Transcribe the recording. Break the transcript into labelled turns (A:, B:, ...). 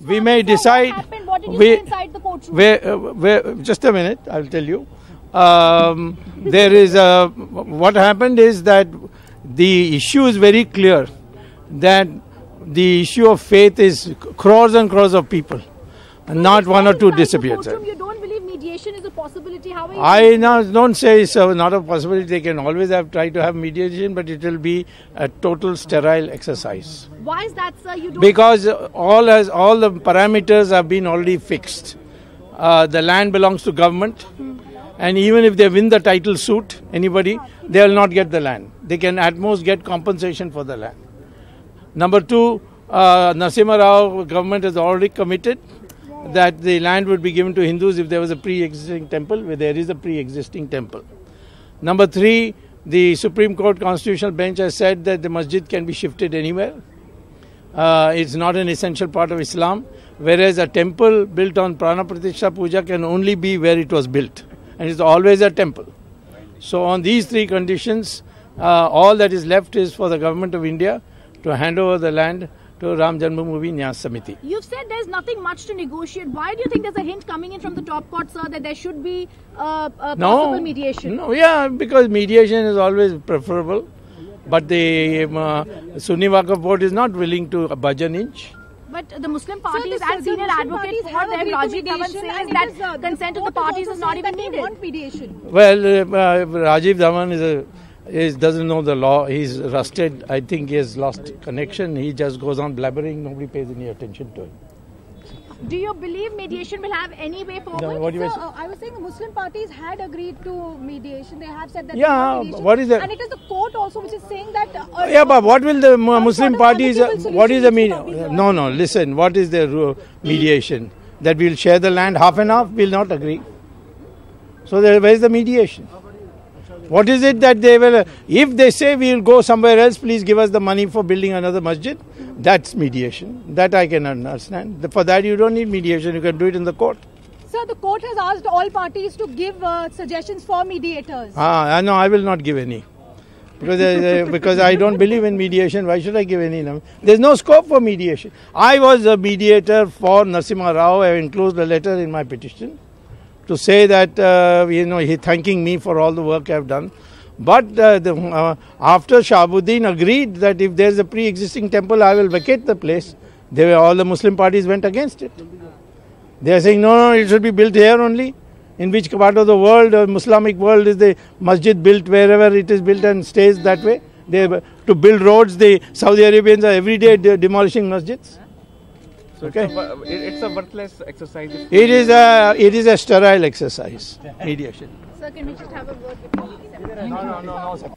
A: we may decide.
B: What happened? What did you say inside the courtroom?
A: Just a minute, I'll tell you. What happened is that the issue is very clear, that the issue of faith is crores and crores of people, and not one or two disappeared.
B: You don't believe mediation is a possibility? How are you?
A: I now don't say it's not a possibility. They can always try to have mediation, but it will be a total sterile exercise.
B: Why is that, sir? You don't.
A: Because all the parameters have been already fixed. The land belongs to government, and even if they win the title suit, anybody, they will not get the land. They can at most get compensation for the land. Number two, Narasimha Rao government has already committed that the land would be given to Hindus if there was a pre-existing temple, where there is a pre-existing temple. Number three, the Supreme Court Constitutional Bench has said that the masjid can be shifted anywhere. It's not an essential part of Islam, whereas a temple built on Prana Pratishtha Puja can only be where it was built, and it's always a temple. So on these three conditions, all that is left is for the government of India to hand over the land to Ram Janmabhoomi Nyas Samiti.
B: You've said there's nothing much to negotiate. Why do you think there's a hint coming in from the top court, sir, that there should be possible mediation?
A: No, yeah, because mediation is always preferable. But the Sunni Waqf Board is not willing to budge an inch.
B: But the Muslim parties and senior advocates for them, Rajiv Dhawan, says that consent of the parties is not even needed.
A: Well, Rajiv Dhawan doesn't know the law. He's rusted. I think he has lost connection. He just goes on blabbering. Nobody pays any attention to him.
B: Do you believe mediation will have any way forward?
A: No, what do you say?
C: I was saying the Muslim parties had agreed to mediation. They have said that.
A: Yeah, what is that?
C: And it is the court also which is saying that.
A: Yeah, but what will the Muslim parties? What is the mediation? No, listen. What is the mediation? That we'll share the land half and half? We'll not agree. So where is the mediation? What is it that they will? If they say we'll go somewhere else, please give us the money for building another masjid. That's mediation. That I can understand. For that you don't need mediation. You can do it in the court.
C: Sir, the court has asked all parties to give suggestions for mediators.
A: No, I will not give any. Because I don't believe in mediation. Why should I give any? There's no scope for mediation. I was a mediator for Narasimha Rao. I enclosed a letter in my petition to say that, he thanking me for all the work I've done. But after Shahabuddin agreed that if there's a pre-existing temple, I will vacate the place, all the Muslim parties went against it. They are saying, no, it should be built here only. In which part of the world, Islamic world, is the masjid built wherever it is built and stays that way? To build roads, the Saudi Arabians are every day demolishing masjids.
D: So
A: okay.
D: It's a worthless exercise.
A: It is a sterile exercise, mediation.
B: Sir, can we just have a word with you?
A: No.